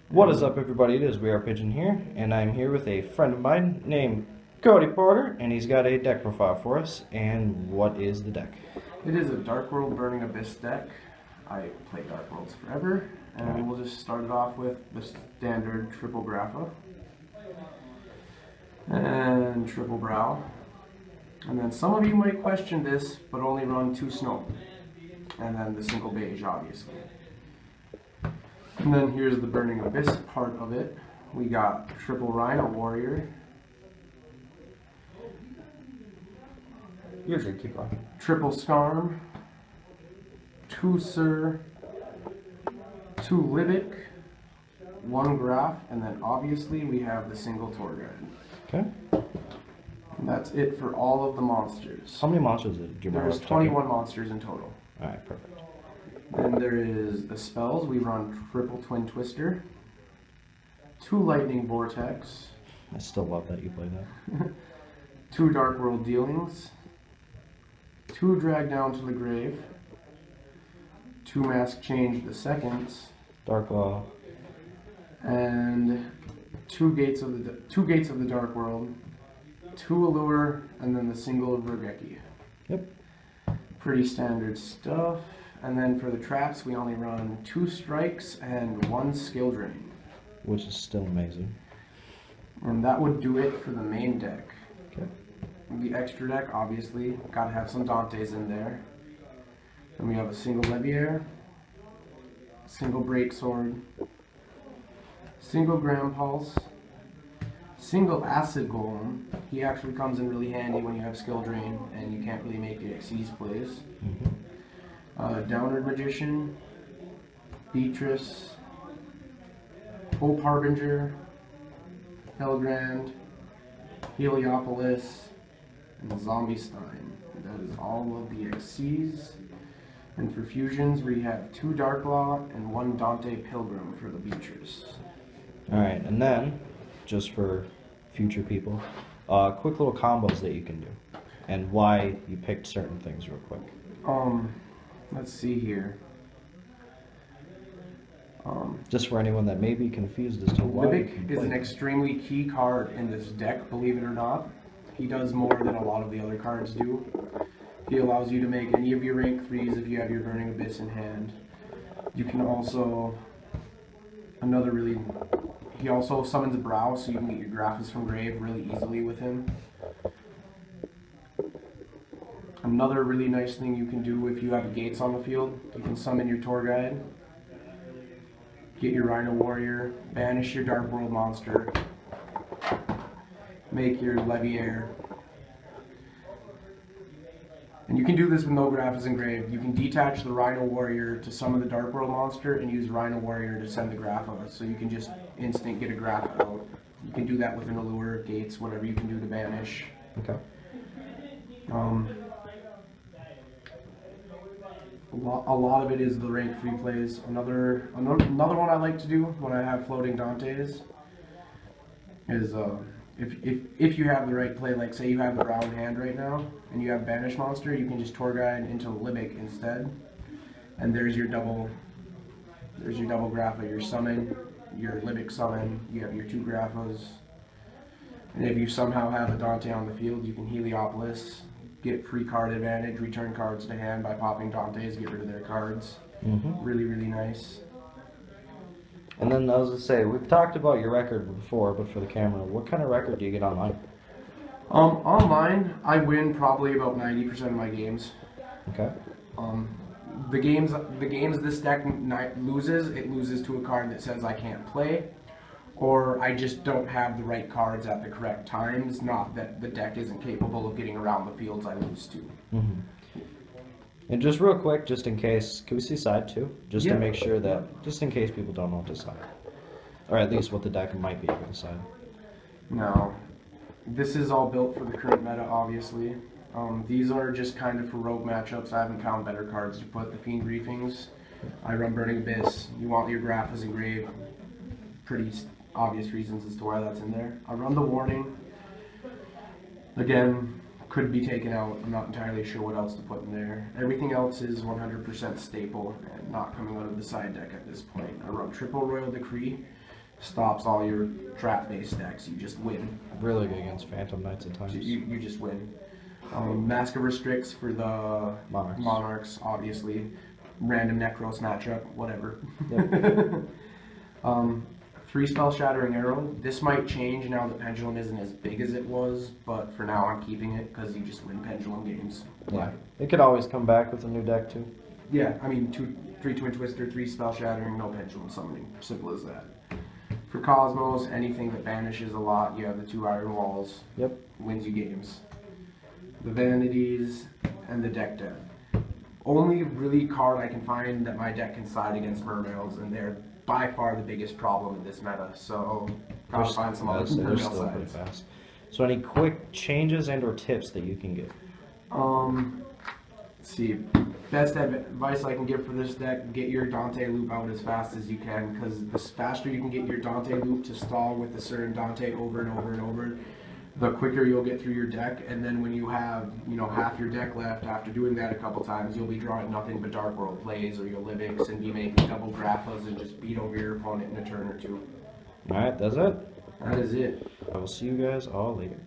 What is up, everybody? It is We Are Pigeon here, and I'm here with a friend of mine named Cody Porter, and he's got a deck profile for us. And what is the deck? It is a Dark World Burning Abyss deck. I play Dark Worlds forever, and we'll just start it off with the standard triple Grapha and triple Brow. And then some of you might question this, but only run 2 Snow, and then the single Beige, obviously. And then here's the Burning Abyss part of it. We got triple Rhino Warrior, Usually keep going. triple Skarm, 2 Sir, 2 Libic, 1 Graph, and then obviously we have the single Tour Guide. Okay. And that's it for all of the monsters. How many monsters did you There's 21 monsters in total. Alright, perfect. Then there is the spells. We run triple Twin Twister, 2 Lightning Vortex, I still love that you play that. 2 Dark World Dealings, 2 Drag Down to the Grave, 2 Mask Change the Seconds, Dark Law. and 2 Gates of the Dark World, 2 Allure, and then the single Regeki. Yep. Pretty standard stuff. And then for the traps, we only run 2 Strikes and 1 Skill Drain. Which is still amazing. And that would do it for the main deck. Okay. The extra deck, obviously, gotta have some Dantes in there. Then we have a single Leviair, single Break Sword, single Grand Pulse, single Acid Golem. He actually comes in really handy when you have Skill Drain and you can't really make the Xyz plays. Downward Magician, Beatrice, Hope Harbinger, Helgrand, Heliopolis, and Zombie Stein. That is all of the Xyz. And for fusions, we have 2 Dark Law and 1 Dante Pilgrim for the Beatrice. Alright, and then, just for future people, quick little combos that you can do. And why you picked certain things real quick. Let's see here. Just for anyone that may be confused as to why you can Libic is play an that. extremely key card in this deck, believe it or not. He does more than a lot of the other cards do. He allows you to make any of your rank 3s if you have your Burning Abyss in hand. You can also, he also summons a Brow, so you can get your Graphas from Grave really easily with him. Another really nice thing you can do if you have Gates on the field, you can summon your Tour Guide, get your Rhino Warrior, banish your Dark World monster, make your Leviair. And you can do this with no Graphas engraved. You can detach the Rhino Warrior to summon the Dark World monster and use Rhino Warrior to send the Grapha, so you can just instant get a Grapha out. You can do that with an Allure, Gates, whatever you can do to banish. Okay. A lot of it is the rank 3 plays. Another one I like to do when I have floating Dantes is if you have the right play, like say you have the Brown hand right now and you have Banish Monster, you can just Tour Guide into Libic instead, and there's your double Grapha, your summon, your Libic summon, you have your 2 Graphas, and if you somehow have a Dante on the field, you can Heliopolis, get free card advantage, return cards to hand by popping Dantes, get rid of their cards. Really, really nice. And then I was going to say, we've talked about your record before, but for the camera, what kind of record do you get online? Online, I win probably about 90% of my games. Okay. The games this deck loses, it loses to a card that says I can't play, or I just don't have the right cards at the correct times, not that the deck isn't capable of getting around the fields I lose to. And just real quick, just in case, can we see side 2? Just Yeah. to make sure that, just in case people don't know what to side. Or at least what the deck might be for the side. Now, this is all built for the current meta, obviously. These are just kind of for rogue matchups. I haven't found better cards to put. The Fiend Briefings. I run Burning Abyss. You want your Graphas engraved. Pretty obvious reasons as to why that's in there. I run the Warning. Again, could be taken out. I'm not entirely sure what else to put in there. Everything else is 100% staple and not coming out of the side deck at this point. I run triple Royal Decree. stops all your trap-based decks. You just win. Really good against Phantom Knights at times. You just win. Mask of Restricts for the Monarchs, obviously. Random Necros matchup, whatever. Yep. 3-spell Shattering Arrow. This might change now that Pendulum isn't as big as it was, but for now I'm keeping it because you just win Pendulum games. Yeah. It could always come back with a new deck too. Yeah, I mean, 3 Twin Twister, 3-spell Shattering, no Pendulum Summoning. Simple as that. For Cosmos, anything that banishes a lot, you have the 2 Iron Walls. Yep. Wins you games. The Vanities and the Deck Death. Only really card I can find that my deck can side against Mermails, and they're by far the biggest problem in this meta. So gotta find some other They're Mermail still pretty sides. fast. So any quick changes and or tips that you can give? Let's see. Best advice I can give for this deck: get your Dante loop out as fast as you can, because the faster you can get your Dante loop to stall with the certain Dante over and over and over, the quicker you'll get through your deck. And then when you have, half your deck left after doing that a couple times, you'll be drawing nothing but Dark World plays or your Livix and be making double Graphas and just beat over your opponent in a turn or two. Alright, that's it. That is it. I will see you guys all later.